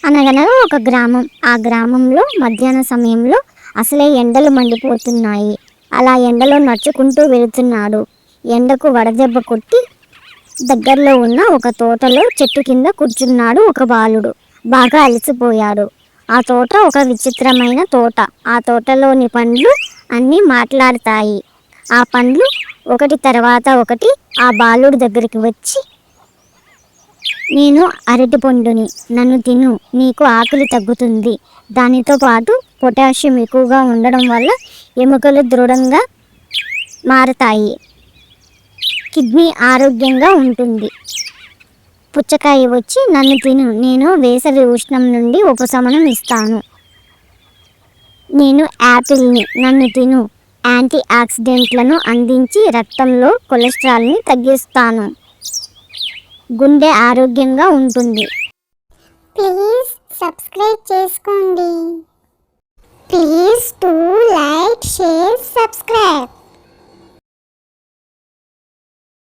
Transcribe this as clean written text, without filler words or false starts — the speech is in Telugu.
అనగనగా ఒక గ్రామం. ఆ గ్రామంలో మధ్యాహ్న సమయంలో అసలే ఎండలు మండిపోతున్నాయి. అలా ఎండలో నడుచుకుంటూ వెళుతున్నాడు. ఎండకు వడదెబ్బ కొట్టి దగ్గరలో ఉన్న ఒక తోటలో చెట్టు కింద కూర్చున్నాడు ఒక బాలుడు. బాగా అలసిపోయాడు. ఆ తోట ఒక విచిత్రమైన తోట. ఆ తోటలోని పండ్లు అన్నీ మాట్లాడతాయి. ఆ పండ్లు ఒకటి తర్వాత ఒకటి ఆ బాలుడి దగ్గరికి వచ్చి, నేను అరటి పండుని, నన్ను తిను, నీకు ఆకలి తగ్గుతుంది. దానితో పాటు పొటాషియం ఎక్కువగా ఉండడం వల్ల ఎముకలు దృఢంగా మారతాయి, కిడ్నీ ఆరోగ్యంగా ఉంటుంది. పుచ్చకాయ వచ్చి, నన్ను తిను, నేను వేసవి ఉష్ణం నుండి ఉపశమనం ఇస్తాను. నేను యాపిల్ని, నన్ను తిను, యాంటీ ఆక్సిడెంట్లను అందించి రక్తంలో కొలెస్ట్రాల్ని తగ్గిస్తాను, గుండె ఆరోగ్యంగా ఉంటుంది. ప్లీజ్ సబ్స్క్రైబ్ చేసుకోండి. Please to like, share, subscribe.